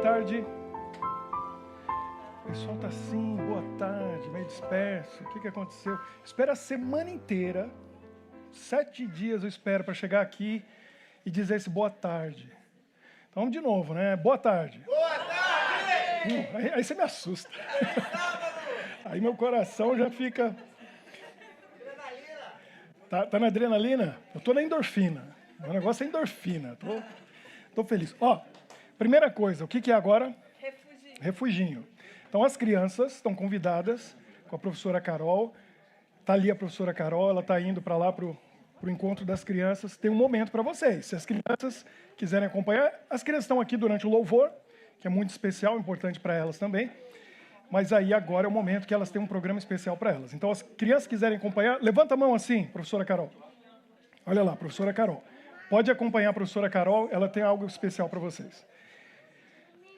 tarde. O pessoal está assim, boa tarde, meio disperso. O que aconteceu? Espera a semana inteira, 7 dias eu espero para chegar aqui e dizer esse boa tarde. Então vamos de novo, né? Boa tarde. Boa tarde! Aí você me assusta. Aí meu coração já fica... Tá na adrenalina? Eu tô na endorfina. O negócio é endorfina. Tô feliz. Ó, primeira coisa, o que é agora? Refuginho. Então as crianças estão convidadas com a professora Carol. Tá ali a professora Carol, ela tá indo para lá pro encontro das crianças. Tem um momento para vocês. Se as crianças quiserem acompanhar, as crianças estão aqui durante o louvor, que é muito especial, importante para elas também. Mas aí agora é o momento que elas têm um programa especial para elas. Então, as crianças quiserem acompanhar, levanta a mão assim, professora Carol. Olha lá, professora Carol. Pode acompanhar a professora Carol, ela tem algo especial para vocês.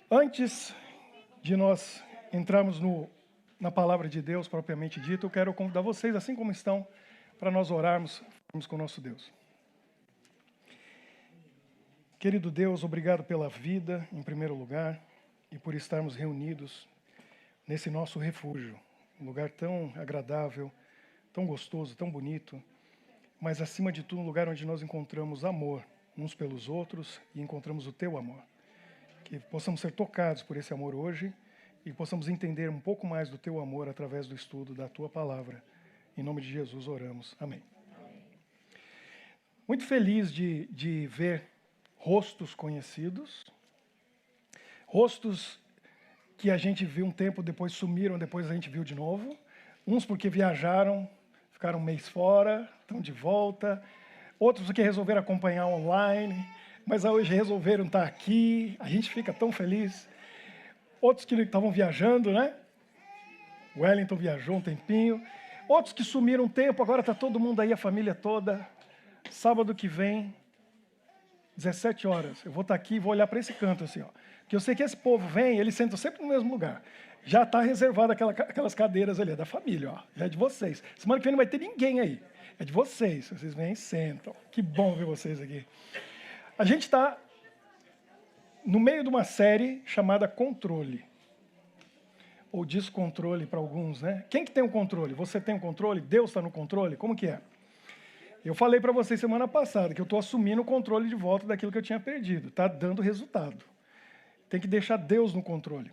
Antes de nós entrarmos na palavra de Deus propriamente dita, eu quero convidar vocês, assim como estão, para nós orarmos com o nosso Deus. Querido Deus, obrigado pela vida, em primeiro lugar, e por estarmos reunidos nesse nosso refúgio, um lugar tão agradável, tão gostoso, tão bonito, mas acima de tudo um lugar onde nós encontramos amor uns pelos outros e encontramos o teu amor. Que possamos ser tocados por esse amor hoje e possamos entender um pouco mais do teu amor através do estudo da tua palavra. Em nome de Jesus oramos. Amém. Muito feliz de ver rostos conhecidos, rostos que a gente viu um tempo, depois sumiram, depois a gente viu de novo. Uns porque viajaram, ficaram um mês fora, estão de volta. Outros porque resolveram acompanhar online, mas hoje resolveram estar aqui. A gente fica tão feliz. Outros que estavam viajando, né? O Wellington viajou um tempinho. Outros que sumiram um tempo, agora está todo mundo aí, a família toda. Sábado que vem, 17 horas, eu vou estar aqui e vou olhar para esse canto assim, ó. Porque eu sei que esse povo vem, eles sentam sempre no mesmo lugar. Já está reservado aquelas cadeiras ali, é da família, ó. Já é de vocês. Semana que vem não vai ter ninguém aí. É de vocês. Vocês vêm e sentam. Que bom ver vocês aqui. A gente está no meio de uma série chamada Controle. Ou Descontrole para alguns, né? Quem que tem o controle? Você tem o controle? Deus está no controle? Como que é? Eu falei para vocês semana passada que eu estou assumindo o controle de volta daquilo que eu tinha perdido. Está dando resultado. Tem que deixar Deus no controle.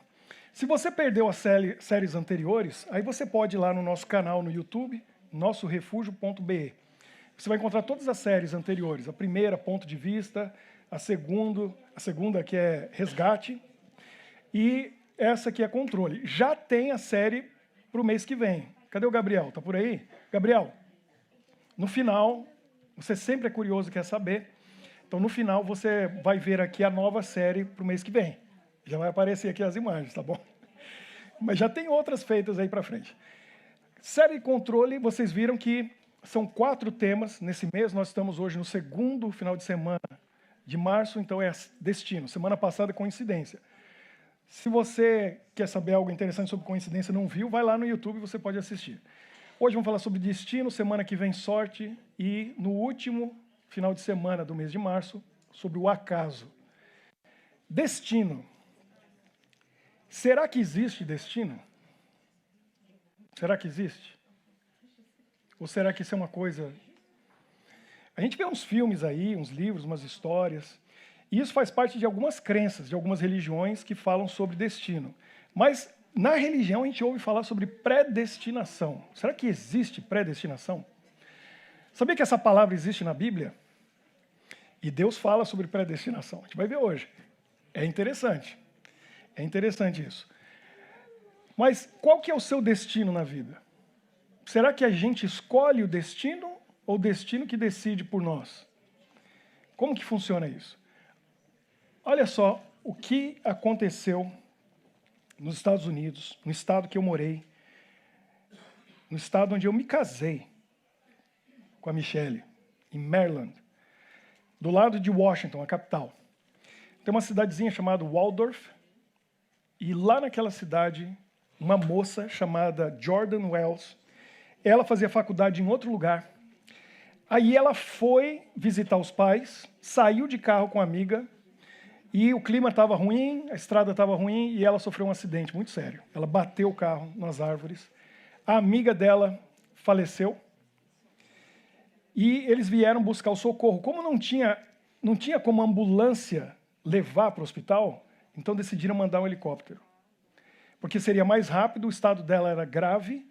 Se você perdeu as séries anteriores, aí você pode ir lá no nosso canal no YouTube, nossorefugio.be. Você vai encontrar todas as séries anteriores. A primeira, Ponto de Vista, a segunda que é Resgate, e essa que é Controle. Já tem a série para o mês que vem. Cadê o Gabriel? Está por aí? Gabriel, no final, você sempre é curioso e quer saber, então no final você vai ver aqui a nova série para o mês que vem. Já vai aparecer aqui as imagens, tá bom? Mas já tem outras feitas aí para frente. Série Controle, vocês viram que são 4 temas nesse mês. Nós estamos hoje no segundo final de semana de março, então é destino. Semana passada, coincidência. Se você quer saber algo interessante sobre coincidência e não viu, vai lá no YouTube e você pode assistir. Hoje vamos falar sobre destino, semana que vem sorte e no último final de semana do mês de março, sobre o acaso. Destino. Será que existe destino? Será que existe? Ou será que isso é uma coisa... A gente vê uns filmes aí, uns livros, umas histórias, e isso faz parte de algumas crenças, de algumas religiões que falam sobre destino. Mas na religião a gente ouve falar sobre predestinação. Será que existe predestinação? Sabia que essa palavra existe na Bíblia? E Deus fala sobre predestinação. A gente vai ver hoje. É interessante. É interessante isso. Mas qual que é o seu destino na vida? Será que a gente escolhe o destino ou o destino que decide por nós? Como que funciona isso? Olha só o que aconteceu nos Estados Unidos, no estado que eu morei, no estado onde eu me casei com a Michelle, em Maryland, do lado de Washington, a capital. Tem uma cidadezinha chamada Waldorf, e lá naquela cidade, uma moça chamada Jordan Wells, ela fazia faculdade em outro lugar. Aí ela foi visitar os pais, saiu de carro com a amiga, E o clima estava ruim, a estrada estava ruim e ela sofreu um acidente muito sério. Ela bateu o carro nas árvores. A amiga dela faleceu. E eles vieram buscar o socorro. Como não tinha como ambulância levar para o hospital, então decidiram mandar um helicóptero. Porque seria mais rápido, o estado dela era grave,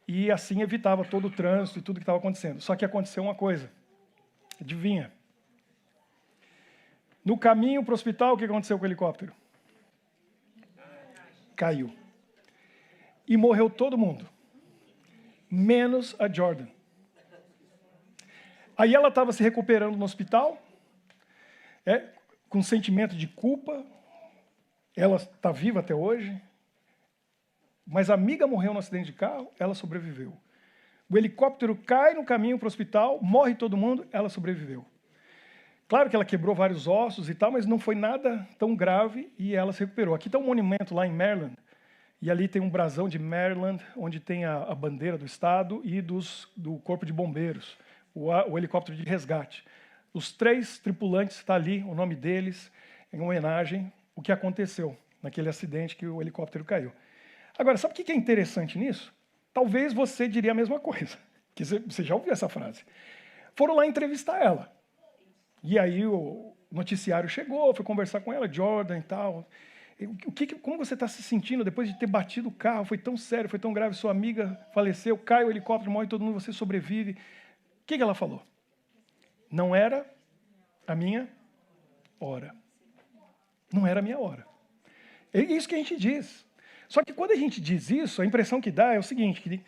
e assim evitava todo o trânsito e tudo que estava acontecendo. Só que aconteceu uma coisa. Adivinha? No caminho para o hospital, o que aconteceu com o helicóptero? Caiu. E morreu todo mundo. Menos a Jordan. Aí ela estava se recuperando no hospital, com sentimento de culpa. Ela está viva até hoje. Mas a amiga morreu no acidente de carro, ela sobreviveu. O helicóptero cai no caminho para o hospital, morre todo mundo, ela sobreviveu. Claro que ela quebrou vários ossos e tal, mas não foi nada tão grave e ela se recuperou. Aqui está um monumento lá em Maryland, e ali tem um brasão de Maryland, onde tem a bandeira do estado e do corpo de bombeiros, o helicóptero de resgate. Os 3 tripulantes estão ali, o nome deles, em homenagem ao que aconteceu naquele acidente que o helicóptero caiu. Agora, sabe o que é interessante nisso? Talvez você diria a mesma coisa, que você já ouviu essa frase. Foram lá entrevistar ela. E aí o noticiário chegou, foi conversar com ela, Jordan e tal. Como você está se sentindo depois de ter batido o carro? Foi tão sério, foi tão grave, sua amiga faleceu, cai o helicóptero, morre todo mundo, você sobrevive. O que ela falou? Não era a minha hora. Não era a minha hora. É isso que a gente diz. Só que quando a gente diz isso, a impressão que dá é o seguinte, que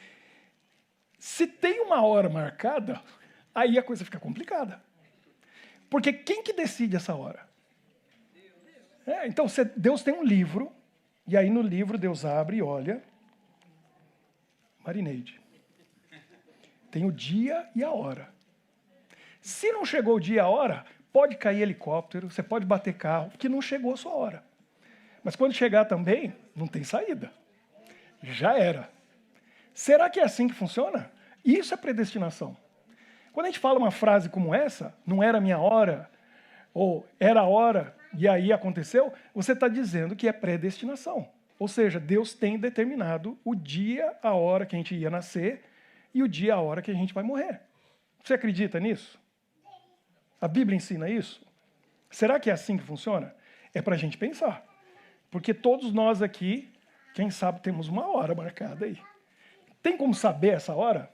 se tem uma hora marcada, aí a coisa fica complicada. Porque quem que decide essa hora? Então, Deus tem um livro, e aí no livro Deus abre e olha, Marineide. Tem o dia e a hora. Se não chegou o dia e a hora, pode cair helicóptero, você pode bater carro, porque não chegou a sua hora. Mas quando chegar também, não tem saída. Já era. Será que é assim que funciona? Isso é predestinação. Quando a gente fala uma frase como essa, não era a minha hora, ou era a hora e aí aconteceu, você está dizendo que é predestinação. Ou seja, Deus tem determinado o dia, a hora que a gente ia nascer e o dia, a hora que a gente vai morrer. Você acredita nisso? A Bíblia ensina isso? Será que é assim que funciona? É para a gente pensar. Porque todos nós aqui, quem sabe, temos uma hora marcada aí. Tem como saber essa hora?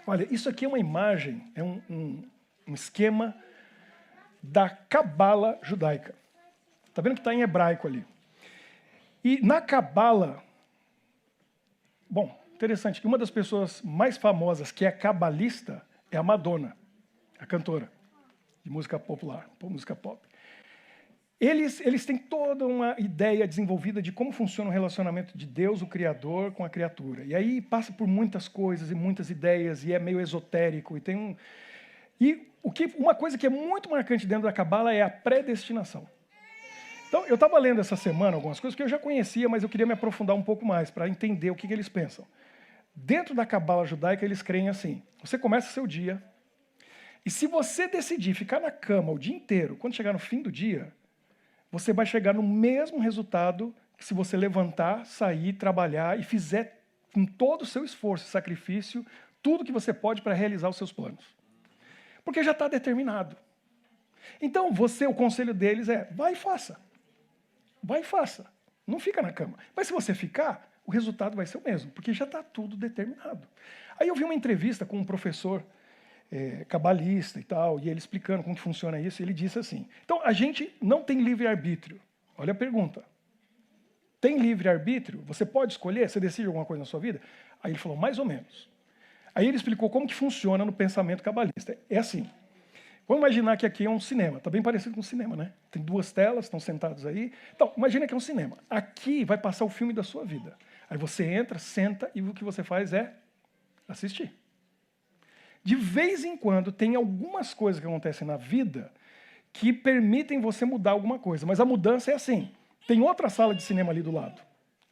Olha, isso aqui é uma imagem, é um esquema da Cabala judaica. Está vendo que está em hebraico ali. E na Cabala, bom, interessante que uma das pessoas mais famosas que é cabalista é a Madonna, a cantora de música popular, música pop. Eles têm toda uma ideia desenvolvida de como funciona o relacionamento de Deus, o Criador, com a criatura. E aí passa por muitas coisas e muitas ideias, e é meio esotérico. Uma coisa que é muito marcante dentro da Cabala é a predestinação. Então, eu estava lendo essa semana algumas coisas que eu já conhecia, mas eu queria me aprofundar um pouco mais para entender o que eles pensam. Dentro da Cabala judaica, eles creem assim: você começa seu dia, e se você decidir ficar na cama o dia inteiro, quando chegar no fim do dia, você vai chegar no mesmo resultado que se você levantar, sair, trabalhar e fizer com todo o seu esforço e sacrifício tudo que você pode para realizar os seus planos. Porque já está determinado. Então, o conselho deles é, vai e faça. Vai e faça. Não fica na cama. Mas se você ficar, o resultado vai ser o mesmo, porque já está tudo determinado. Aí eu vi uma entrevista com um professor cabalista e tal, e ele explicando como que funciona isso, e ele disse assim: então, a gente não tem livre-arbítrio. Olha a pergunta. Tem livre-arbítrio? Você pode escolher? Você decide alguma coisa na sua vida? Aí ele falou, mais ou menos. Aí ele explicou como que funciona no pensamento cabalista. É assim, vamos imaginar que aqui é um cinema, está bem parecido com um cinema, né? Tem 2 telas, estão sentados aí. Então, imagina que é um cinema. Aqui vai passar o filme da sua vida. Aí você entra, senta, e o que você faz é assistir. De vez em quando, tem algumas coisas que acontecem na vida que permitem você mudar alguma coisa. Mas a mudança é assim, tem outra sala de cinema ali do lado,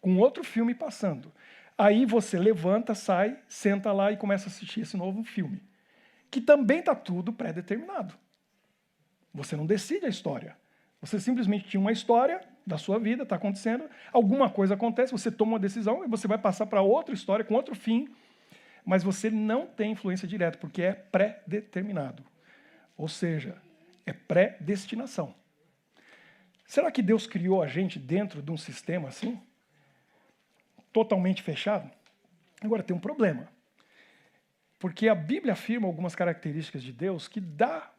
com outro filme passando. Aí você levanta, sai, senta lá e começa a assistir esse novo filme, que também está tudo pré-determinado. Você não decide a história, Você simplesmente tinha uma história da sua vida, está acontecendo, alguma coisa acontece, você toma uma decisão e você vai passar para outra história com outro fim, mas você não tem influência direta, porque é pré-determinado. Ou seja, é predestinação. Será que Deus criou a gente dentro de um sistema assim? Totalmente fechado? Agora tem um problema. Porque a Bíblia afirma algumas características de Deus que dá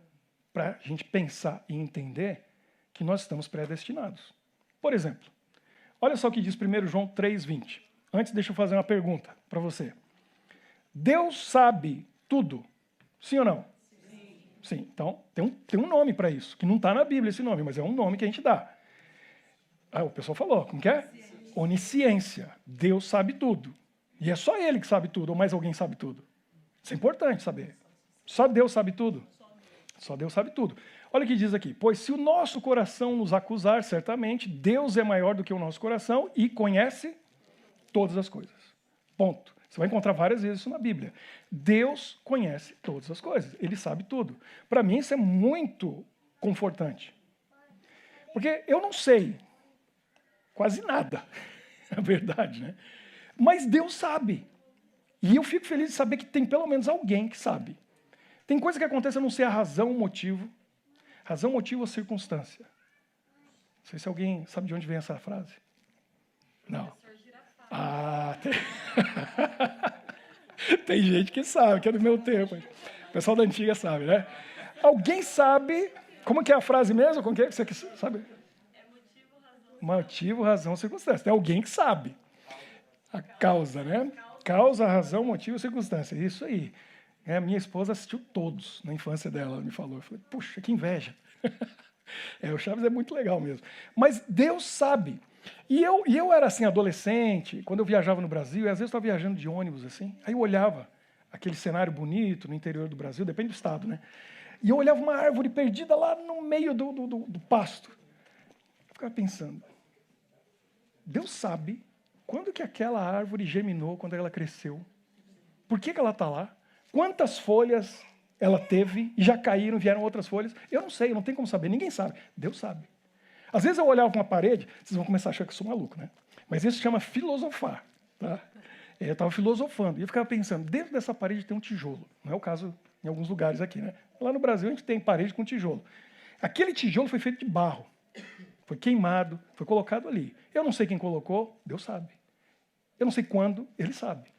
para a gente pensar e entender que nós estamos predestinados. Por exemplo, olha só o que diz 1 João 3,20. Antes, deixa eu fazer uma pergunta para você. Deus sabe tudo? Sim ou não? Sim. Sim. Então, tem um nome para isso, que não está na Bíblia esse nome, mas é um nome que a gente dá. Ah, o pessoal falou, como que é? Onisciência. Deus sabe tudo. E é só Ele que sabe tudo, ou mais alguém sabe tudo. Isso é importante saber. Só Deus sabe tudo. Só Deus sabe tudo. Olha o que diz aqui. Pois se o nosso coração nos acusar, certamente, Deus é maior do que o nosso coração e conhece todas as coisas. Ponto. Você vai encontrar várias vezes isso na Bíblia. Deus conhece todas as coisas. Ele sabe tudo. Para mim, isso é muito confortante. Porque eu não sei quase nada. É verdade, né? Mas Deus sabe. E eu fico feliz de saber que tem pelo menos alguém que sabe. Tem coisa que acontece, eu não sei a razão, o motivo. Razão, motivo ou circunstância? Não sei se alguém sabe de onde vem essa frase. Não. Ah, tem gente que sabe, que é do meu tempo. O pessoal da antiga sabe, né? Alguém sabe, como que é a frase mesmo? Como que é? Você sabe? É motivo, razão, circunstância. Tem alguém que sabe. A causa, né? Causa, razão, motivo, circunstância. Isso aí. A minha esposa assistiu todos na infância dela, ela me falou. Eu falei, puxa, que inveja. O Chaves é muito legal mesmo. Mas Deus sabe. E eu era assim, adolescente, quando eu viajava no Brasil, e às vezes eu estava viajando de ônibus, assim, aí eu olhava aquele cenário bonito no interior do Brasil, depende do estado, né? E eu olhava uma árvore perdida lá no meio do pasto. Eu ficava pensando, Deus sabe quando que aquela árvore germinou, quando ela cresceu. Por que ela está lá? Quantas folhas ela teve e já caíram, vieram outras folhas? Eu não sei, não tem como saber, ninguém sabe. Deus sabe. Às vezes eu olhava para uma parede, vocês vão começar a achar que eu sou maluco, né? Mas isso se chama filosofar, tá? Eu estava filosofando e eu ficava pensando, dentro dessa parede tem um tijolo. Não é o caso em alguns lugares aqui, né? Lá no Brasil a gente tem parede com tijolo. Aquele tijolo foi feito de barro, foi queimado, foi colocado ali. Eu não sei quem colocou, Deus sabe. Eu não sei quando, Ele sabe.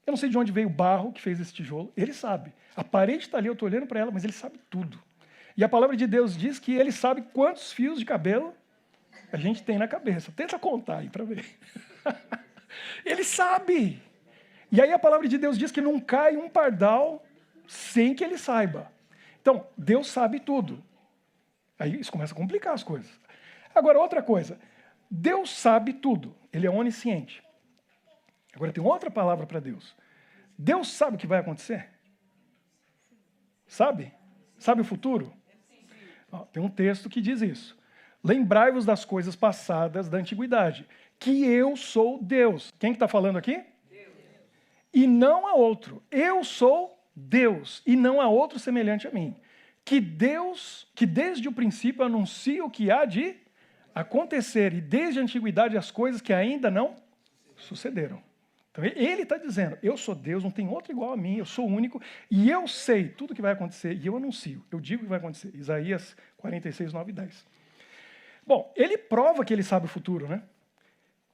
Eu não sei de onde veio o barro que fez esse tijolo, Ele sabe. A parede está ali, eu estou olhando para ela, mas Ele sabe tudo. E a palavra de Deus diz que Ele sabe quantos fios de cabelo a gente tem na cabeça. Tenta contar aí para ver. Ele sabe. E aí a palavra de Deus diz que não cai um pardal sem que Ele saiba. Então, Deus sabe tudo. Aí isso começa a complicar as coisas. Agora, outra coisa. Deus sabe tudo. Ele é onisciente. Agora tem outra palavra para Deus. Deus sabe o que vai acontecer? Sabe? Sabe o futuro? Tem um texto que diz isso. Lembrai-vos das coisas passadas da antiguidade, que eu sou Deus. Quem que está falando aqui? Deus. E não há outro. Eu sou Deus, e não há outro semelhante a mim. Que desde o princípio anuncia o que há de acontecer, e desde a antiguidade as coisas que ainda não sucederam. Então ele está dizendo, eu sou Deus, não tem outro igual a mim, eu sou único, e eu sei tudo o que vai acontecer, e eu anuncio, eu digo o que vai acontecer. Isaías 46, 9 e 10. Bom, ele prova que ele sabe o futuro, né?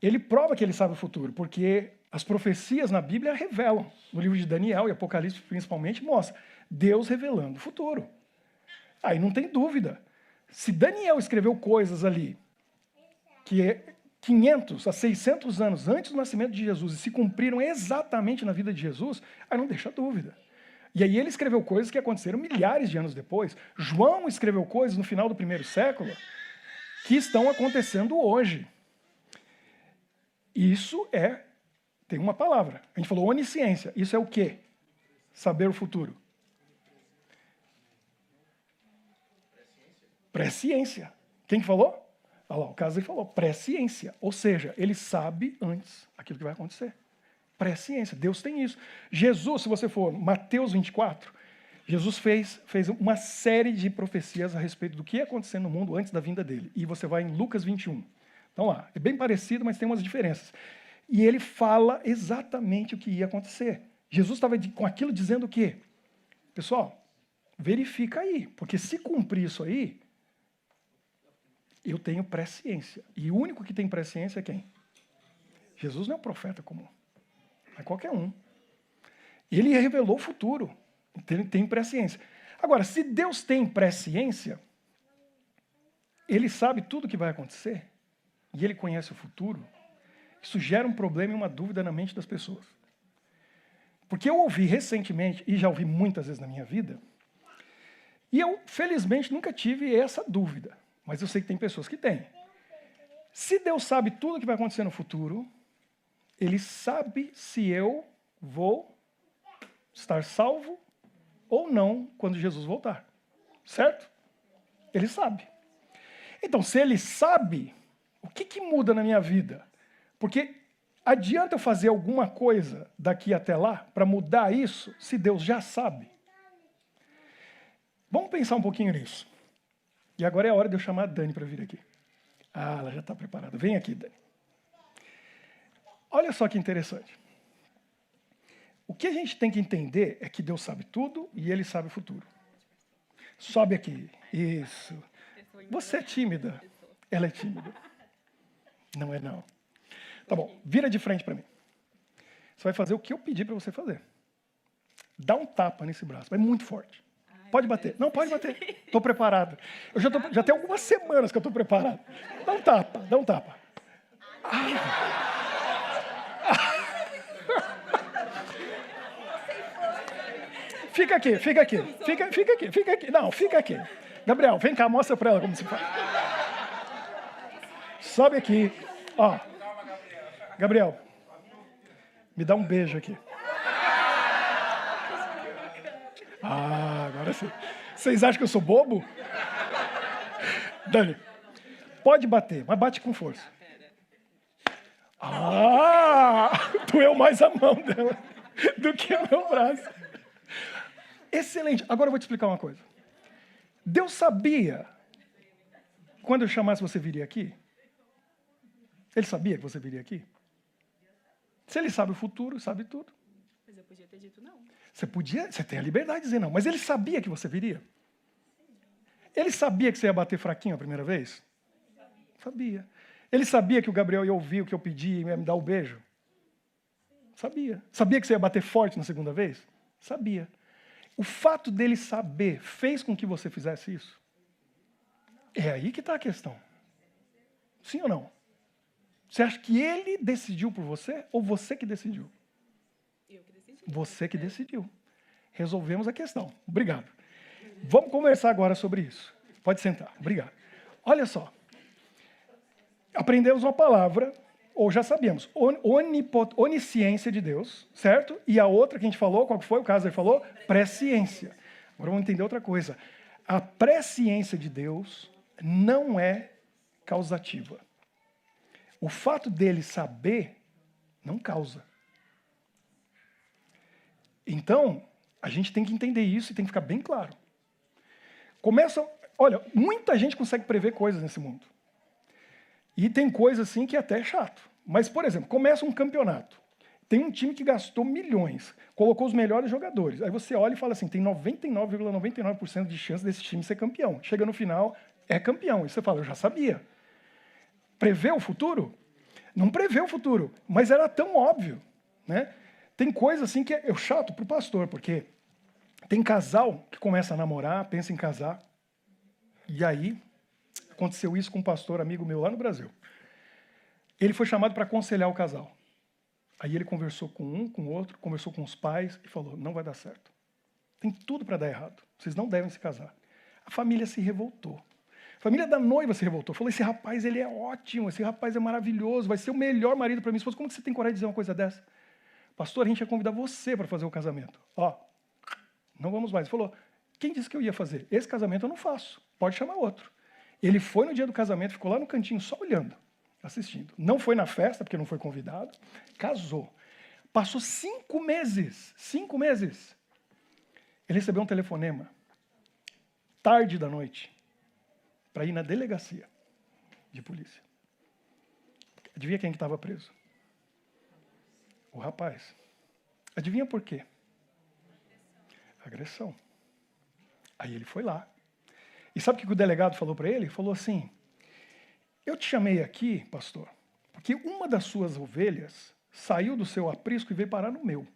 Ele prova que ele sabe o futuro, porque as profecias na Bíblia revelam, no livro de Daniel e Apocalipse principalmente, mostra Deus revelando o futuro. Aí não tem dúvida. Se Daniel escreveu coisas ali que 500 a 600 anos antes do nascimento de Jesus e se cumpriram exatamente na vida de Jesus, aí não deixa dúvida. E aí ele escreveu coisas que aconteceram milhares de anos depois. João escreveu coisas no final do primeiro século que estão acontecendo hoje. Isso tem uma palavra. A gente falou onisciência. Isso é o quê? Saber o futuro. Presciência. Quem que falou? Olha lá, o caso ele falou, presciência. Ou seja, ele sabe antes aquilo que vai acontecer. Presciência, Deus tem isso. Jesus, se você for Mateus 24, Jesus fez uma série de profecias a respeito do que ia acontecer no mundo antes da vinda dele. E você vai em Lucas 21. Então lá, é bem parecido, mas tem umas diferenças. E ele fala exatamente o que ia acontecer. Jesus estava com aquilo dizendo o quê? Pessoal, verifica aí, porque se cumprir isso aí, eu tenho presciência. E o único que tem presciência é quem? Jesus não é um profeta comum. É qualquer um. Ele revelou o futuro. Então ele tem presciência. Agora, se Deus tem presciência, ele sabe tudo o que vai acontecer, e ele conhece o futuro, isso gera um problema e uma dúvida na mente das pessoas. Porque eu ouvi recentemente, e já ouvi muitas vezes na minha vida, e eu, felizmente, nunca tive essa dúvida, mas eu sei que tem pessoas que têm. Se Deus sabe tudo o que vai acontecer no futuro, ele sabe se eu vou estar salvo ou não quando Jesus voltar. Certo? Ele sabe. Então, se ele sabe, o que muda na minha vida? Porque adianta eu fazer alguma coisa daqui até lá para mudar isso, se Deus já sabe? Vamos pensar um pouquinho nisso. E agora é a hora de eu chamar a Dani para vir aqui. Ah, ela já está preparada. Vem aqui, Dani. Olha só que interessante. O que a gente tem que entender é que Deus sabe tudo e Ele sabe o futuro. Sobe aqui. Isso. Você é tímida. Ela é tímida. Não é, não. Tá bom, vira de frente para mim. Você vai fazer o que eu pedi para você fazer. Dá um tapa nesse braço, mas muito forte. Pode bater. Não, pode bater. Estou preparado. Eu já tenho algumas semanas que eu estou preparado. Dá um tapa, dá um tapa. Fica aqui, fica aqui. Fica aqui. Não, fica aqui. Gabriel, vem cá, mostra para ela como se faz. Sobe aqui. Ó. Gabriel, me dá um beijo aqui. Ah, agora sim. Vocês acham que eu sou bobo? Dani, pode bater, mas bate com força. Ah, doeu mais a mão dela do que o meu braço. Excelente. Agora eu vou te explicar uma coisa. Deus sabia, quando eu chamasse você viria aqui? Ele sabia que você viria aqui? Se ele sabe o futuro, sabe tudo. Mas eu podia ter dito não. Você tem a liberdade de dizer não, mas ele sabia que você viria? Ele sabia que você ia bater fraquinho a primeira vez? Sabia. Ele sabia que o Gabriel ia ouvir o que eu pedi e ia me dar o beijo? Sabia. Sabia que você ia bater forte na segunda vez? Sabia. O fato dele saber fez com que você fizesse isso? É aí que está a questão. Sim ou não? Você acha que ele decidiu por você ou você que decidiu? Eu que decidi. Você que decidiu. Resolvemos a questão. Obrigado. Vamos conversar agora sobre isso. Pode sentar. Obrigado. Olha só. Aprendemos uma palavra, ou já sabíamos, onisciência de Deus, certo? E a outra que a gente falou, qual que foi? O caso ele falou? Presciência. Agora vamos entender outra coisa. A presciência de Deus não é causativa. O fato dele saber não causa. Então, a gente tem que entender isso e tem que ficar bem claro. Olha, muita gente consegue prever coisas nesse mundo. E tem coisa assim que até é chato. Mas, por exemplo, começa um campeonato. Tem um time que gastou milhões, colocou os melhores jogadores. Aí você olha e fala assim, tem 99,99% de chance desse time ser campeão. Chega no final, é campeão. E você fala, eu já sabia. Prevê o futuro? Não prevê o futuro, mas era tão óbvio, né? Tem coisa assim que é chato para o pastor, porque tem casal que começa a namorar, pensa em casar, e aí aconteceu isso com um pastor amigo meu lá no Brasil. Ele foi chamado para aconselhar o casal. Aí ele conversou com um, com o outro, conversou com os pais e falou, não vai dar certo. Tem tudo para dar errado, vocês não devem se casar. A família se revoltou. A família da noiva se revoltou. Falou, esse rapaz ele é ótimo, esse rapaz é maravilhoso, vai ser o melhor marido para mim. Como que você tem coragem de dizer uma coisa dessa? Pastor, a gente ia convidar você para fazer o casamento. Ó, não vamos mais. Ele falou, quem disse que eu ia fazer? Esse casamento eu não faço, pode chamar outro. Ele foi no dia do casamento, ficou lá no cantinho só olhando, assistindo. Não foi na festa, porque não foi convidado, casou. Passou 5 meses, 5 meses. Ele recebeu um telefonema, tarde da noite, para ir na delegacia de polícia. Adivinha quem que estava preso? O rapaz. Adivinha por quê? Agressão. Aí ele foi lá. E sabe o que o delegado falou para ele? Ele falou assim, eu te chamei aqui, pastor, porque uma das suas ovelhas saiu do seu aprisco e veio parar no meu.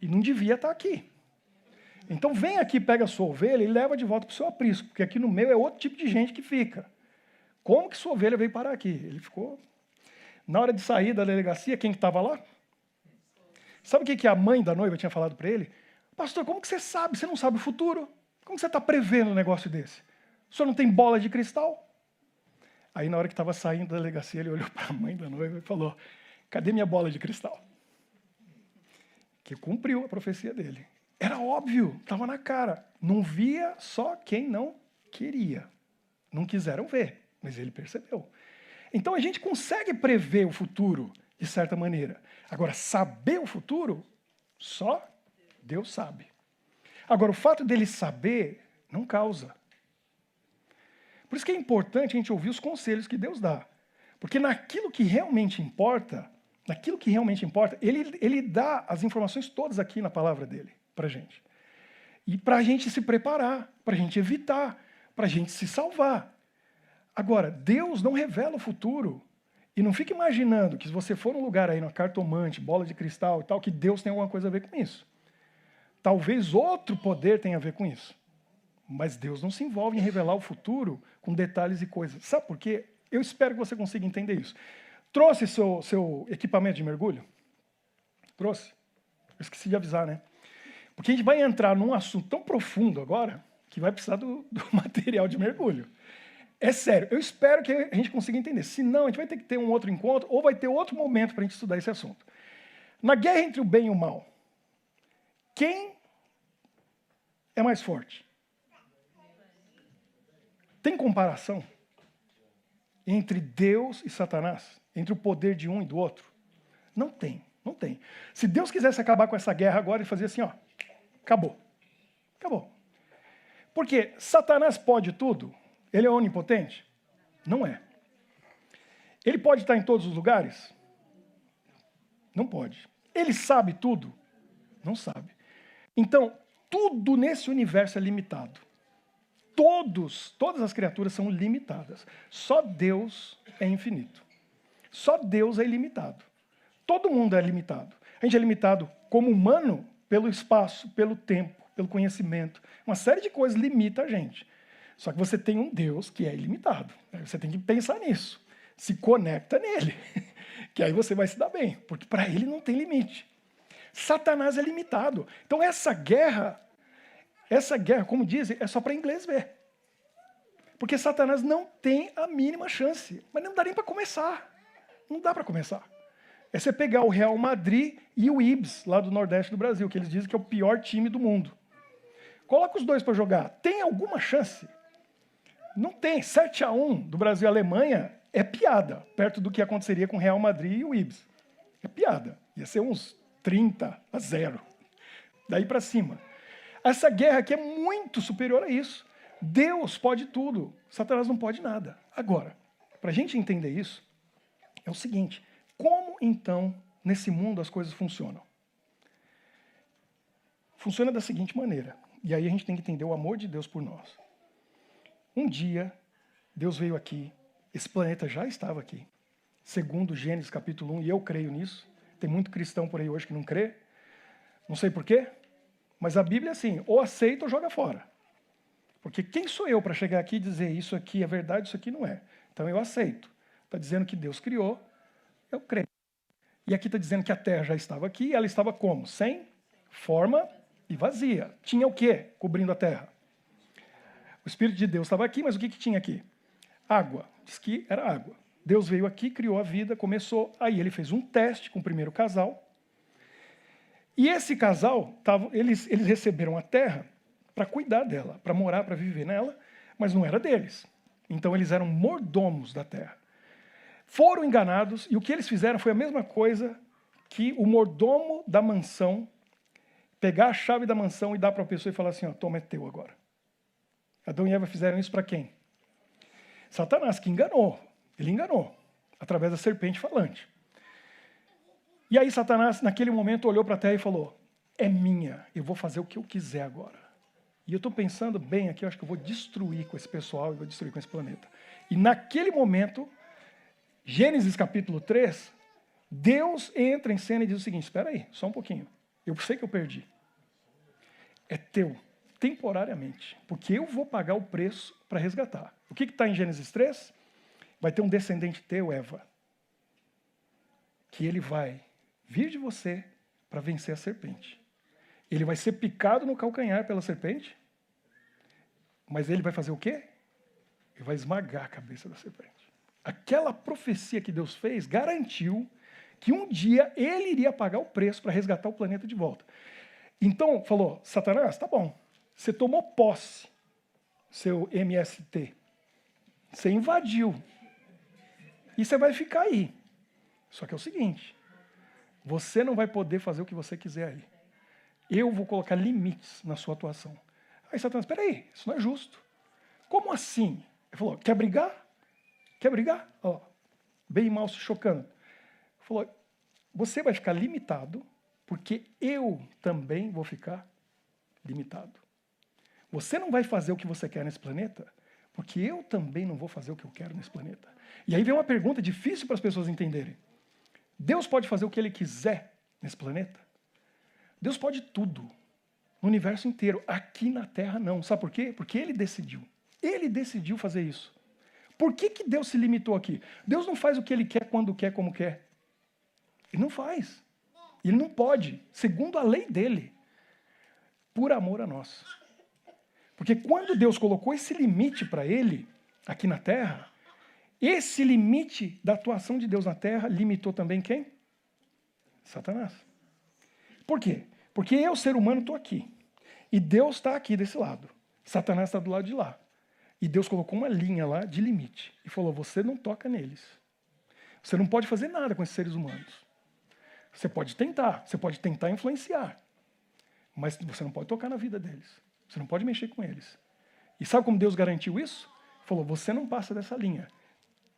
E não devia estar aqui. Então vem aqui, pega a sua ovelha e leva de volta para o seu aprisco, porque aqui no meu é outro tipo de gente que fica. Como que sua ovelha veio parar aqui? Ele ficou... Na hora de sair da delegacia, quem que estava lá? Sabe o que a mãe da noiva tinha falado para ele? Pastor, como que você sabe? Você não sabe o futuro? Como que você está prevendo um negócio desse? O senhor não tem bola de cristal? Aí na hora que estava saindo da delegacia, ele olhou para a mãe da noiva e falou, cadê minha bola de cristal? Que cumpriu a profecia dele. Era óbvio, estava na cara. Não via só quem não queria. Não quiseram ver, mas ele percebeu. Então a gente consegue prever o futuro, de certa maneira. Agora, saber o futuro, só Deus sabe. Agora, o fato dele saber não causa. Por isso que é importante a gente ouvir os conselhos que Deus dá. Porque naquilo que realmente importa, ele dá as informações todas aqui na palavra dele, para a gente. E para a gente se preparar, para a gente evitar, para a gente se salvar. Agora, Deus não revela o futuro. E não fique imaginando que se você for num lugar aí, na cartomante, bola de cristal e tal, que Deus tem alguma coisa a ver com isso. Talvez outro poder tenha a ver com isso. Mas Deus não se envolve em revelar o futuro com detalhes e coisas. Sabe por quê? Eu espero que você consiga entender isso. Trouxe seu equipamento de mergulho? Trouxe? Eu esqueci de avisar, né? Porque a gente vai entrar num assunto tão profundo agora que vai precisar do material de mergulho. É sério, eu espero que a gente consiga entender. Senão, a gente vai ter que ter um outro encontro ou vai ter outro momento para a gente estudar esse assunto. Na guerra entre o bem e o mal, quem é mais forte? Tem comparação entre Deus e Satanás? Entre o poder de um e do outro? Não tem, não tem. Se Deus quisesse acabar com essa guerra agora, ele fazia assim, ó, acabou. Acabou. Porque Satanás pode tudo? Ele é onipotente? Não é. Ele pode estar em todos os lugares? Não pode. Ele sabe tudo? Não sabe. Então, tudo nesse universo é limitado. Todas as criaturas são limitadas. Só Deus é infinito. Só Deus é ilimitado. Todo mundo é limitado. A gente é limitado como humano pelo espaço, pelo tempo, pelo conhecimento. Uma série de coisas limita a gente. Só que você tem um Deus que é ilimitado. Você tem que pensar nisso. Se conecta nele. Que aí você vai se dar bem. Porque para ele não tem limite. Satanás é limitado. Então essa guerra, como dizem, é só para inglês ver. Porque Satanás não tem a mínima chance. Mas não dá nem para começar. Não dá para começar. É você pegar o Real Madrid e o Ibis, lá do Nordeste do Brasil, que eles dizem que é o pior time do mundo. Coloca os dois para jogar. Tem alguma chance? Não tem. 7-1 do Brasil e Alemanha é piada, perto do que aconteceria com o Real Madrid e o Ibis. É piada. Ia ser uns 30-0. Daí para cima. Essa guerra aqui é muito superior a isso. Deus pode tudo. Satanás não pode nada. Agora, para a gente entender isso, é o seguinte. Como, então, nesse mundo as coisas funcionam? Funciona da seguinte maneira. E aí a gente tem que entender o amor de Deus por nós. Um dia, Deus veio aqui, esse planeta já estava aqui, segundo Gênesis capítulo 1, e eu creio nisso. Tem muito cristão por aí hoje que não crê. Não sei por quê, mas a Bíblia é assim, ou aceita ou joga fora. Porque quem sou eu para chegar aqui e dizer isso aqui é verdade, isso aqui não é? Então eu aceito. Está dizendo que Deus criou, eu creio. E aqui está dizendo que a terra já estava aqui, e ela estava como? Sem forma e vazia. Tinha o quê cobrindo a terra? O Espírito de Deus estava aqui, mas o que tinha aqui? Água. Diz que era água. Deus veio aqui, criou a vida, começou. Aí ele fez um teste com o primeiro casal. E esse casal, eles receberam a terra para cuidar dela, para morar, para viver nela, mas não era deles. Então eles eram mordomos da terra. Foram enganados, e o que eles fizeram foi a mesma coisa que o mordomo da mansão pegar a chave da mansão e dar para a pessoa e falar assim, ó, toma, é teu agora. Adão e Eva fizeram isso para quem? Satanás, que enganou. Ele enganou, através da serpente falante. E aí Satanás, naquele momento, olhou para a terra e falou, é minha, eu vou fazer o que eu quiser agora. E eu estou pensando bem aqui, eu acho que eu vou destruir com esse pessoal, eu vou destruir com esse planeta. E naquele momento, Gênesis capítulo 3, Deus entra em cena e diz o seguinte, espera aí, só um pouquinho, eu sei que eu perdi. É teu, temporariamente, porque eu vou pagar o preço para resgatar. O que está em Gênesis 3? Vai ter um descendente teu, Eva, que ele vai vir de você para vencer a serpente. Ele vai ser picado no calcanhar pela serpente, mas ele vai fazer o quê? Ele vai esmagar a cabeça da serpente. Aquela profecia que Deus fez garantiu que um dia ele iria pagar o preço para resgatar o planeta de volta. Então, falou, Satanás, tá bom, você tomou posse, seu MST, você invadiu, e você vai ficar aí. Só que é o seguinte, você não vai poder fazer o que você quiser aí. Eu vou colocar limites na sua atuação. Aí Satanás, espera aí, isso não é justo. Como assim? Ele falou, quer brigar? Quer brigar? Ó, bem e mal se chocando. Ele falou, você vai ficar limitado, porque eu também vou ficar limitado. Você não vai fazer o que você quer nesse planeta, porque eu também não vou fazer o que eu quero nesse planeta. E aí vem uma pergunta difícil para as pessoas entenderem. Deus pode fazer o que Ele quiser nesse planeta? Deus pode tudo, no universo inteiro. Aqui na Terra não. Sabe por quê? Porque Ele decidiu. Ele decidiu fazer isso. Por que Deus se limitou aqui? Deus não faz o que Ele quer, quando quer, como quer. Ele não faz. Ele não pode, segundo a lei dele, por amor a nós. Porque quando Deus colocou esse limite para Ele, aqui na Terra, esse limite da atuação de Deus na Terra limitou também quem? Satanás. Por quê? Porque eu, ser humano, estou aqui. E Deus está aqui desse lado. Satanás está do lado de lá. E Deus colocou uma linha lá de limite. E falou, você não toca neles. Você não pode fazer nada com esses seres humanos. Você pode tentar influenciar. Mas você não pode tocar na vida deles. Você não pode mexer com eles. E sabe como Deus garantiu isso? Falou, você não passa dessa linha.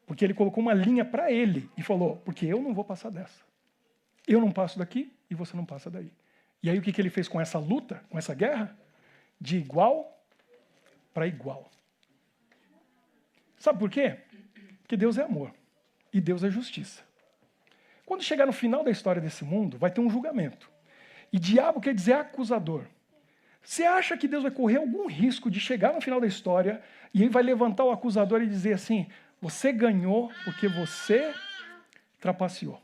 Porque Ele colocou uma linha para Ele. E falou, porque eu não vou passar dessa. Eu não passo daqui e você não passa daí. E aí o que Ele fez com essa luta, com essa guerra? De igual para igual. Sabe por quê? Porque Deus é amor. E Deus é justiça. Quando chegar no final da história desse mundo, vai ter um julgamento. E diabo quer dizer acusador. Você acha que Deus vai correr algum risco de chegar no final da história e ele vai levantar o acusador e dizer assim, você ganhou porque você trapaceou.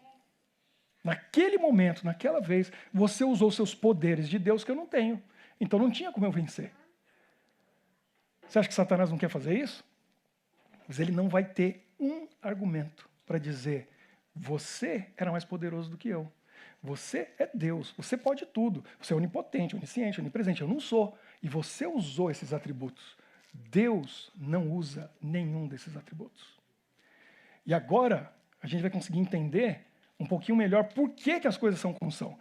Naquele momento, naquela vez, você usou seus poderes de Deus que eu não tenho. Então não tinha como eu vencer. Você acha que Satanás não quer fazer isso? Mas ele não vai ter um argumento para dizer, você era mais poderoso do que eu. Você é Deus, você pode tudo. Você é onipotente, onisciente, onipresente. Eu não sou. E você usou esses atributos. Deus não usa nenhum desses atributos. E agora a gente vai conseguir entender um pouquinho melhor por que as coisas são como são.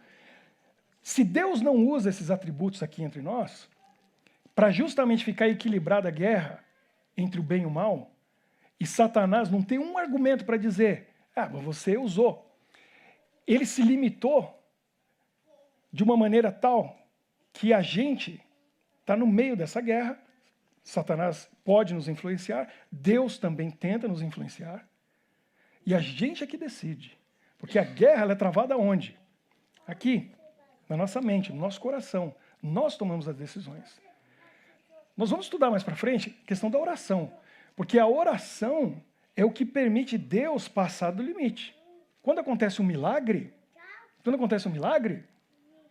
Se Deus não usa esses atributos aqui entre nós, para justamente ficar equilibrada a guerra entre o bem e o mal, e Satanás não tem um argumento para dizer, mas você usou. Ele se limitou de uma maneira tal que a gente está no meio dessa guerra. Satanás pode nos influenciar, Deus também tenta nos influenciar. E a gente é que decide. Porque a guerra ela é travada onde? Aqui, na nossa mente, no nosso coração. Nós tomamos as decisões. Nós vamos estudar mais para frente a questão da oração. Porque a oração é o que permite Deus passar do limite. Quando acontece um milagre,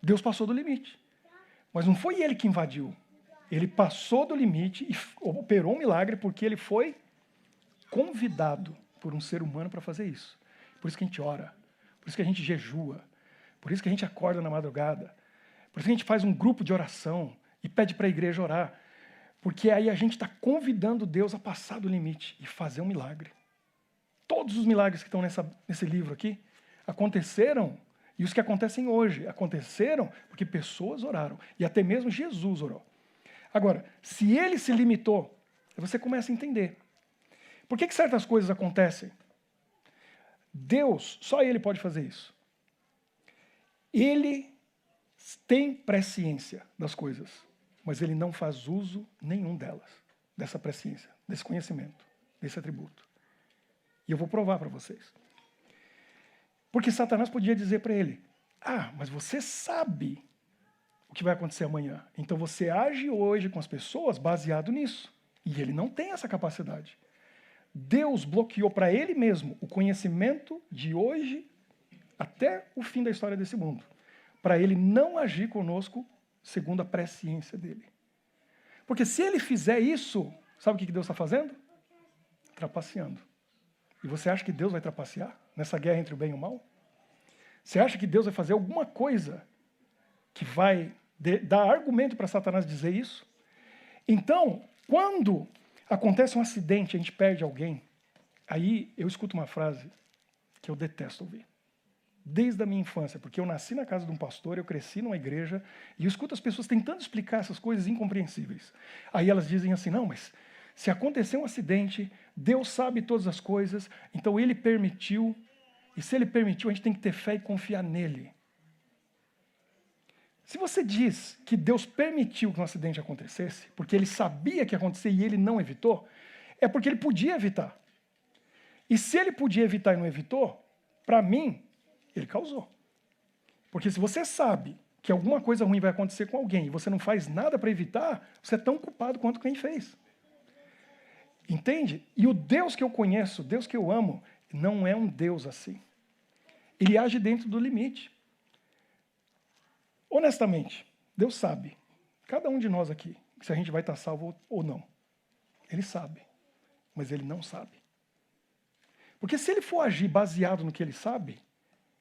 Deus passou do limite. Mas não foi Ele que invadiu. Ele passou do limite e operou um milagre porque Ele foi convidado por um ser humano para fazer isso. Por isso que a gente ora, por isso que a gente jejua, por isso que a gente acorda na madrugada, por isso que a gente faz um grupo de oração e pede para a igreja orar. Porque aí a gente está convidando Deus a passar do limite e fazer um milagre. Todos os milagres que estão nesse livro aqui aconteceram E os que acontecem hoje aconteceram porque pessoas oraram. E até mesmo Jesus orou. Agora, se ele se limitou, você começa a entender. Por que certas coisas acontecem? Deus, só ele pode fazer isso. Ele tem presciência das coisas, mas ele não faz uso nenhum delas, dessa presciência, desse conhecimento, desse atributo. E eu vou provar para vocês. Porque Satanás podia dizer para ele, mas você sabe o que vai acontecer amanhã. Então você age hoje com as pessoas baseado nisso. E ele não tem essa capacidade. Deus bloqueou para ele mesmo o conhecimento de hoje até o fim da história desse mundo. Para ele não agir conosco segundo a presciência dele. Porque se ele fizer isso, sabe o que Deus está fazendo? Trapaceando. E você acha que Deus vai trapacear nessa guerra entre o bem e o mal? Você acha que Deus vai fazer alguma coisa que vai dar argumento para Satanás dizer isso? Então, quando acontece um acidente, a gente perde alguém, aí eu escuto uma frase que eu detesto ouvir. Desde a minha infância, porque eu nasci na casa de um pastor, eu cresci numa igreja, e eu escuto as pessoas tentando explicar essas coisas incompreensíveis. Aí elas dizem assim, não, mas se acontecer um acidente, Deus sabe todas as coisas, então Ele permitiu, e se Ele permitiu, a gente tem que ter fé e confiar nele. Se você diz que Deus permitiu que um acidente acontecesse, porque Ele sabia que ia acontecer e Ele não evitou, é porque Ele podia evitar. E se Ele podia evitar e não evitou, para mim, Ele causou. Porque se você sabe que alguma coisa ruim vai acontecer com alguém e você não faz nada para evitar, você é tão culpado quanto quem fez. Entende? E o Deus que eu conheço, o Deus que eu amo, não é um Deus assim. Ele age dentro do limite. Honestamente, Deus sabe, cada um de nós aqui, se a gente vai estar salvo ou não. Ele sabe, mas Ele não sabe. Porque se Ele for agir baseado no que Ele sabe,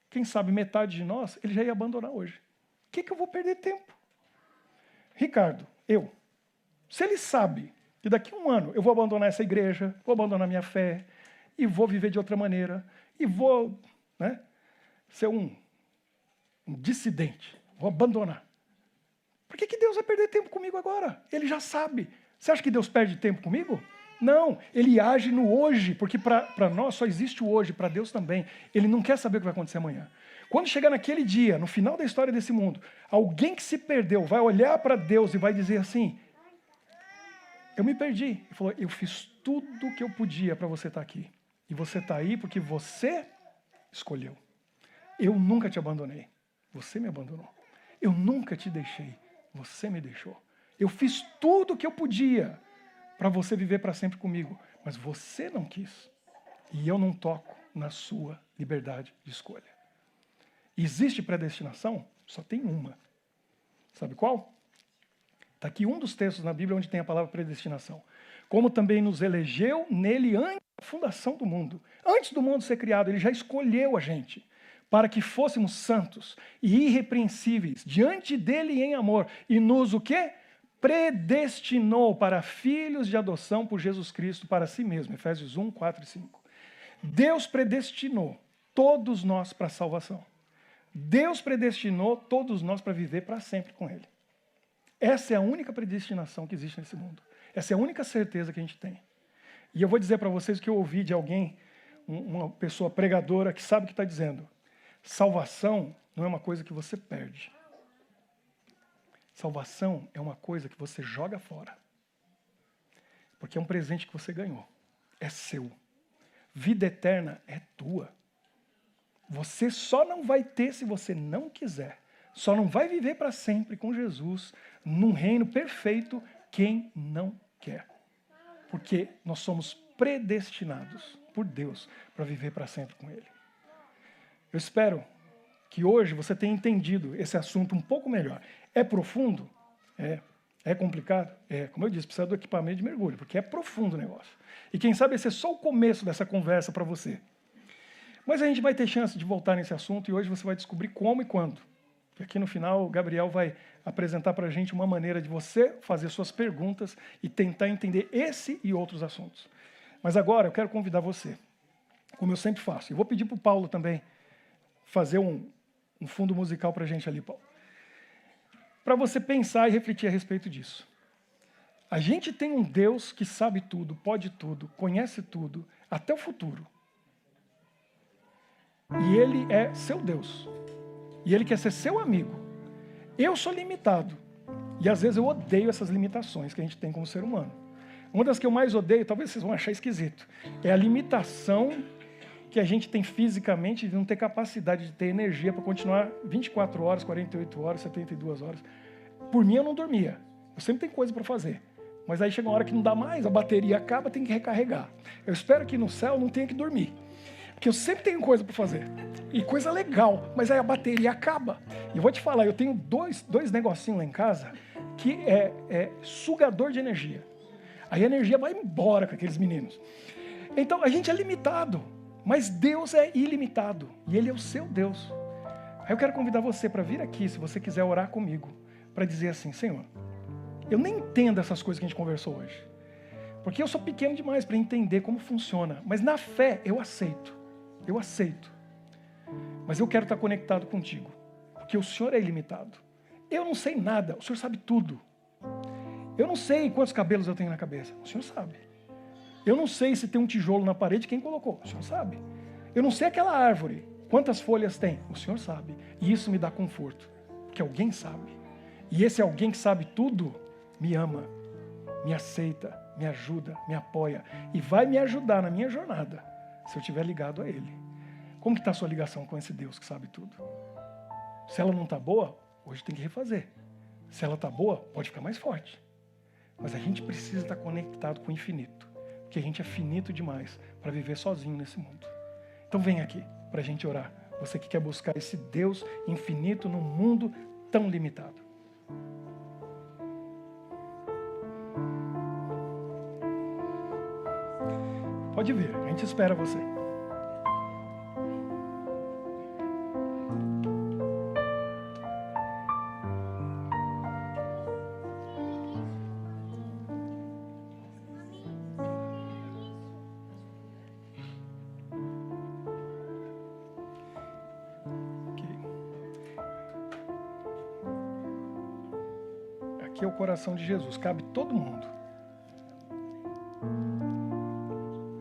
quem sabe metade de nós, Ele já ia abandonar hoje. O que eu vou perder tempo? Ricardo, se Ele sabe que daqui a um ano eu vou abandonar essa igreja, vou abandonar minha fé, e vou viver de outra maneira, e vou ser um dissidente, vou abandonar. Por que Deus vai perder tempo comigo agora? Ele já sabe. Você acha que Deus perde tempo comigo? Não, Ele age no hoje, porque para nós só existe o hoje, para Deus também. Ele não quer saber o que vai acontecer amanhã. Quando chegar naquele dia, no final da história desse mundo, alguém que se perdeu vai olhar para Deus e vai dizer assim, eu me perdi. Ele falou, eu fiz tudo o que eu podia para você estar aqui. E você está aí porque você escolheu. Eu nunca te abandonei. Você me abandonou. Eu nunca te deixei. Você me deixou. Eu fiz tudo o que eu podia para você viver para sempre comigo. Mas você não quis. E eu não toco na sua liberdade de escolha. Existe predestinação? Só tem uma. Sabe qual? Está aqui um dos textos na Bíblia onde tem a palavra predestinação. Como também nos elegeu nele antes da fundação do mundo. Antes do mundo ser criado, Ele já escolheu a gente para que fôssemos santos e irrepreensíveis diante dEle em amor. E nos o quê? Predestinou para filhos de adoção por Jesus Cristo para si mesmo. Efésios 1, 4 e 5. Deus predestinou todos nós para a salvação. Deus predestinou todos nós para viver para sempre com Ele. Essa é a única predestinação que existe nesse mundo. Essa é a única certeza que a gente tem. E eu vou dizer para vocês o que eu ouvi de alguém, uma pessoa pregadora que sabe o que está dizendo. Salvação não é uma coisa que você perde. Salvação é uma coisa que você joga fora. Porque é um presente que você ganhou. É seu. Vida eterna é tua. Você só não vai ter se você não quiser. Só não vai viver para sempre com Jesus num reino perfeito quem não quer. Porque nós somos predestinados por Deus para viver para sempre com Ele. Eu espero que hoje você tenha entendido esse assunto um pouco melhor. É profundo? É. É complicado? É. Como eu disse, precisa do equipamento de mergulho, porque é profundo o negócio. E quem sabe esse é só o começo dessa conversa para você. Mas a gente vai ter chance de voltar nesse assunto e hoje você vai descobrir como e quando. E aqui no final o Gabriel vai apresentar para a gente uma maneira de você fazer suas perguntas e tentar entender esse e outros assuntos. Mas agora eu quero convidar você, como eu sempre faço. Eu vou pedir para o Paulo também fazer um fundo musical para a gente ali, Paulo. Para você pensar e refletir a respeito disso. A gente tem um Deus que sabe tudo, pode tudo, conhece tudo, até o futuro. E Ele é seu Deus. E Ele quer ser seu amigo. Eu sou limitado. E às vezes eu odeio essas limitações que a gente tem como ser humano. Uma das que eu mais odeio, talvez vocês vão achar esquisito, é a limitação que a gente tem fisicamente de não ter capacidade de ter energia para continuar 24 horas, 48 horas, 72 horas. Por mim eu não dormia. Eu sempre tenho coisa para fazer. Mas aí chega uma hora que não dá mais, a bateria acaba, tem que recarregar. Eu espero que no céu não tenha que dormir. Porque eu sempre tenho coisa para fazer. E coisa legal, mas aí a bateria acaba. E eu vou te falar, eu tenho dois negocinhos lá em casa que é sugador de energia. Aí a energia vai embora com aqueles meninos. Então a gente é limitado, mas Deus é ilimitado. E Ele é o seu Deus. Aí eu quero convidar você para vir aqui, se você quiser orar comigo, para dizer assim, Senhor, eu nem entendo essas coisas que a gente conversou hoje. Porque eu sou pequeno demais para entender como funciona. Mas na fé eu aceito. Eu aceito. Mas eu quero estar conectado contigo. Porque o Senhor é ilimitado. Eu não sei nada, o Senhor sabe tudo. Eu não sei quantos cabelos eu tenho na cabeça, o Senhor sabe. Eu não sei se tem um tijolo na parede, quem colocou, o Senhor sabe. Eu não sei aquela árvore, quantas folhas tem, o Senhor sabe. E isso me dá conforto, porque alguém sabe. E esse alguém que sabe tudo, me ama, me aceita, me ajuda, me apoia. E vai me ajudar na minha jornada, se eu estiver ligado a Ele. Como que está a sua ligação com esse Deus que sabe tudo? Se ela não está boa, hoje tem que refazer. Se ela está boa, pode ficar mais forte. Mas a gente precisa estar conectado com o infinito. Porque a gente é finito demais para viver sozinho nesse mundo. Então vem aqui para a gente orar. Você que quer buscar esse Deus infinito num mundo tão limitado. Pode vir, a gente espera você. Aqui é o coração de Jesus, cabe todo mundo.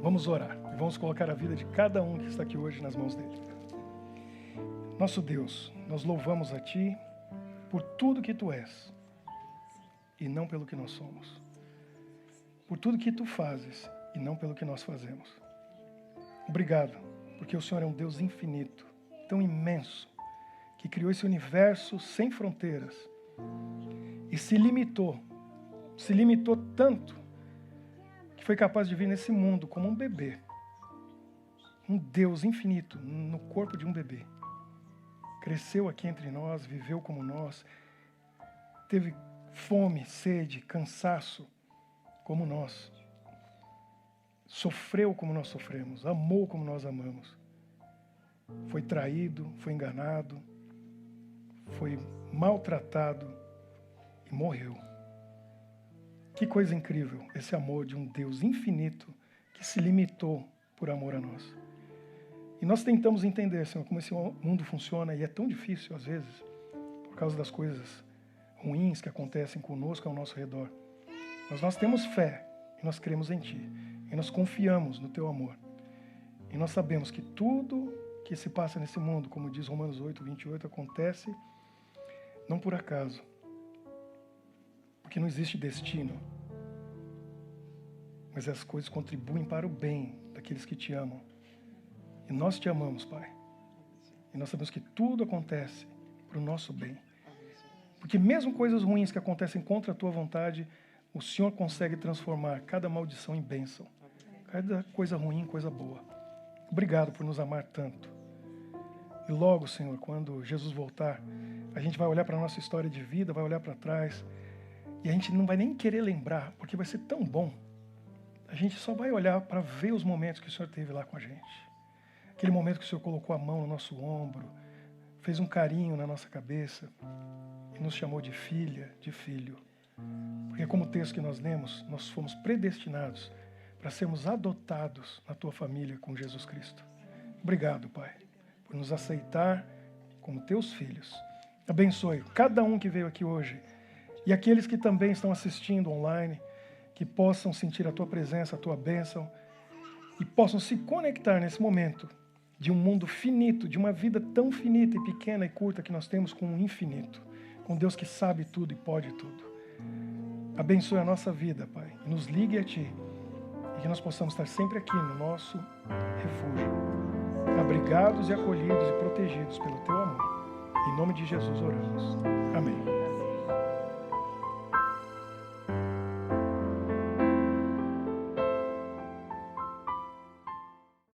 Vamos orar e vamos colocar a vida de cada um que está aqui hoje nas mãos dele. Nosso Deus, nós louvamos a Ti por tudo que Tu és e não pelo que nós somos. Por tudo que Tu fazes e não pelo que nós fazemos. Obrigado, porque o Senhor é um Deus infinito, tão imenso, que criou esse universo sem fronteiras. E se limitou tanto, que foi capaz de vir nesse mundo como um bebê. Um Deus infinito no corpo de um bebê. Cresceu aqui entre nós, viveu como nós, teve fome, sede, cansaço como nós. Sofreu como nós sofremos, amou como nós amamos. Foi traído, foi enganado, foi maltratado e morreu. Que coisa incrível esse amor de um Deus infinito que se limitou por amor a nós. E nós tentamos entender, Senhor, como esse mundo funciona e é tão difícil às vezes, por causa das coisas ruins que acontecem conosco ao nosso redor. Mas nós temos fé e nós cremos em Ti e nós confiamos no Teu amor. E nós sabemos que tudo que se passa nesse mundo, como diz Romanos 8:28, acontece não por acaso, porque não existe destino, mas as coisas contribuem para o bem daqueles que Te amam. E nós Te amamos, Pai. E nós sabemos que tudo acontece para o nosso bem. Porque mesmo coisas ruins que acontecem contra a Tua vontade, o Senhor consegue transformar cada maldição em bênção. Cada coisa ruim em coisa boa. Obrigado por nos amar tanto. E logo, Senhor, quando Jesus voltar, a gente vai olhar para a nossa história de vida, vai olhar para trás, e a gente não vai nem querer lembrar, porque vai ser tão bom. A gente só vai olhar para ver os momentos que o Senhor teve lá com a gente. Aquele momento que o Senhor colocou a mão no nosso ombro, fez um carinho na nossa cabeça e nos chamou de filha, de filho. Porque como o texto que nós lemos, nós fomos predestinados para sermos adotados na Tua família com Jesus Cristo. Obrigado, Pai, por nos aceitar como teus filhos. Abençoe cada um que veio aqui hoje e aqueles que também estão assistindo online, que possam sentir a tua presença, a tua bênção e possam se conectar nesse momento de um mundo finito, de uma vida tão finita e pequena e curta que nós temos com o infinito, com Deus que sabe tudo e pode tudo. Abençoe a nossa vida, Pai, e nos ligue a Ti, e que nós possamos estar sempre aqui no nosso refúgio, abrigados e acolhidos e protegidos pelo Teu amor. Em nome de Jesus oramos.